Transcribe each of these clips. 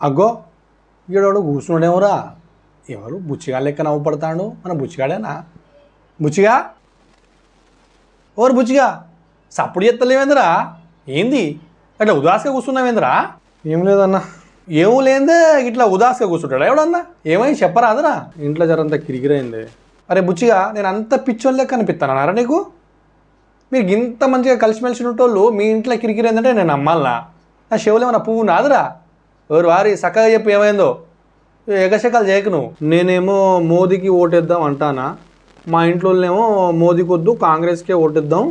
అగ్గో ఈడోడు కూర్చున్నాడేమోరా, ఎవరు బుచ్చిగా లెక్క నవ్వుపడతాడు, మన బుచ్చిగాడేనా? బుచ్చిగా, ఓరు బుచ్చిగా, సప్పుడు చెత్తలేవేంద్రా? ఏంది అట్లా ఉదాసగా కూర్చున్నావేంద్రా? ఏం లేదన్నా. ఏమో లేదే ఇట్లా ఉదాసగా కూర్చుంటాడా ఎవడన్నా? ఏమై చెప్పరాదురా? ఇంట్లో జరంతా కిరికిరైంది. అరే బుచ్చిగా, నేను అంత పిచ్చోన్ లెక్క అనిపిస్తానన్నారా నీకు? మీరు ఇంత మంచిగా కలిసిమెలిసి ఉంటోళ్ళు మీ ఇంట్లో కిరికిరైందంటే నేను నమ్మాలనా? నా చెవులు ఏమన్నా పువ్వు నాదురా? ఎవరు వారి చక్కగా చెప్పి ఏమైందో, ఎగశకాలు చేయకు నువ్వు. నేనేమో మోదీకి ఓటేద్దాం అంటానా, మా ఇంట్లోనేమో మోదీకి వద్దు కాంగ్రెస్కే ఓటేద్దాం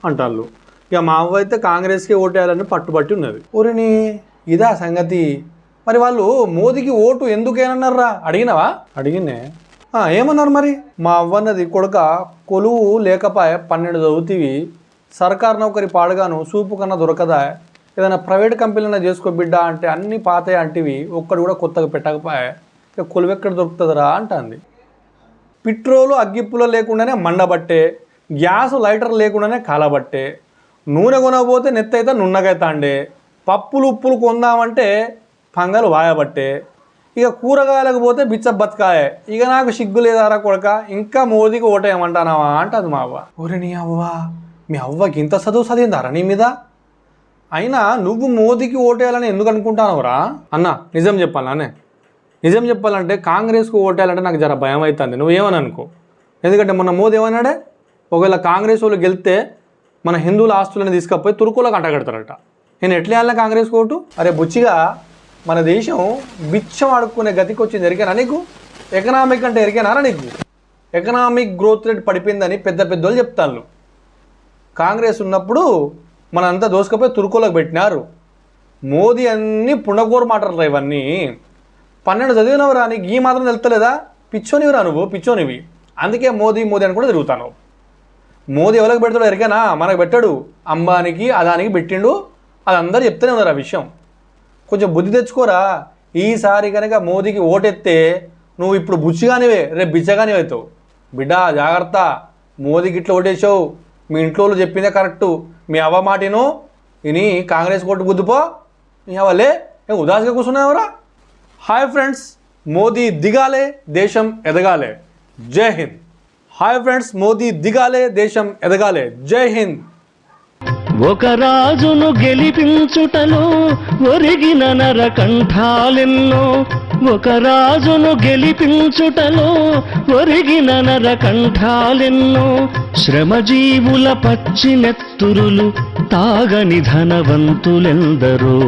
అంటాళ్ళు. ఇక మా అవ్వ అయితే కాంగ్రెస్కే ఓటేయాలని పట్టుబట్టి ఉన్నది. ఊరిని ఇదా సంగతి? మరి వాళ్ళు మోదీకి ఓటు ఎందుకేనన్నారా? అడిగినావా? అడిగినే. ఏమన్నారు మరి? మా అవ్వన్నది కొడుక కొలువు లేకపాయ 12 చదువుతీవి, సర్కారు నౌకరి పాడుగాను సూపు కన్నా దొరకదా, ఏదైనా ప్రైవేట్ కంపెనీలో చేసుకో బిడ్డ అంటే అన్ని పాతే అంటివి, ఒక్కడు కూడా కొత్తగా పెట్టకపోయా, ఇక కొలువు ఎక్కడ దొరుకుతుందిరా అంటుంది. పెట్రోలు అగ్గిప్పులో లేకుండానే మండబట్టే, గ్యాస్ లైటర్ లేకుండానే కాలబట్టే, నూనె కొనకపోతే నెత్తైతే నున్నగైతాండే, పప్పులు ఉప్పులు కొందామంటే పంగలు వాయబట్టే, ఇక కూరగాయలకు పోతే బిచ్చ బతకాయే. ఇక నాకు సిగ్గు లేదారా కొడక, ఇంకా మోదీకి ఓటేయమంటానావా అంటది మా అవ్వ. ఒరే నీ అవ్వ, మీ అవ్వకి ఇంత చదువు చదివిందారా నీ మీద? అయినా నువ్వు మోదీకి ఓటేయాలని ఎందుకు అనుకుంటానవరా? అన్న నిజం చెప్పాలనే, నిజం చెప్పాలంటే కాంగ్రెస్కు ఓటేయాలంటే నాకు జర భయం అవుతుంది. నువ్వేమని అనుకో, ఎందుకంటే మొన్న మోదీ ఏమన్నాడే, ఒకవేళ కాంగ్రెస్ వాళ్ళు గెలిస్తే మన హిందువుల ఆస్తులను తీసుకపోయి తుర్కులకు అంటగడతారట. నేను ఎట్లా వేయాలి కాంగ్రెస్ ఓటు? అరే బుచ్చిగా, మన దేశం బిచ్చం ఆడుకునే గతికి వచ్చింది ఎరికేనా నీకు? ఎకనామిక్ అంటే ఎరికేనారా నీకు? ఎకనామిక్ గ్రోత్ రేట్ పడిపోయిందని పెద్ద పెద్దోళ్ళు చెప్తాను. కాంగ్రెస్ ఉన్నప్పుడు మనంతా దోసుకపోయి తుర్కోలకు పెట్టినారు. మోదీ అన్నీ పుండకూర మాటలు ఇవన్నీ. 12 చదివినవరా, నీకు ఈ మాత్రం తెలుస్తలేదా? పిచ్చోనివిరా నువ్వు, పిచ్చోనివి. అందుకే మోదీ మోదీ అని కూడా తిరుగుతాను. మోదీ ఎవరికి పెడతాడో ఎరికేనా? మనకు పెట్టాడు, అంబానీకి అదానికి పెట్టిండు. అది అందరూ చెప్తూనే ఉన్నారు ఆ విషయం. కొంచెం బుద్ధి తెచ్చుకోరా. ఈసారి కనుక మోదీకి ఓటెత్తే నువ్వు ఇప్పుడు బుచ్చిగానివే, రేపు బిచ్చగానివి అవుతావు. బిడ్డ జాగ్రత్త, మోదీకి ఇట్లా ఓటేసావు, మీ ఇంట్లో చెప్పిందే కరెక్టు, మీ అవ్వ మాటను ఇని కాంగ్రెస్ ఓటు గుద్దుపో. మీ అవ్వలే ఏం ఉదాసగా కూర్చున్నావరా? హాయ్ ఫ్రెండ్స్, మోదీ దిగాలే, దేశం ఎదగాలే, జై హింద్. హాయ్ ఫ్రెండ్స్, మోదీ దిగాలే, దేశం ఎదగాలే, జై హింద్. ఒక రాజును గెలిపించుటలో ఒరిగిన నరకంఠాలెన్నో, ఒక రాజును గెలిపించుటలో ఒరిగిన నరకంఠాలెన్నో, శ్రమజీవుల పచ్చినెత్తురులు తాగని ధనవంతులెందరో,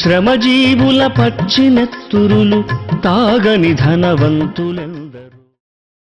శ్రమజీవుల పచ్చినెత్తురులు తాగని ధనవంతులెందరో.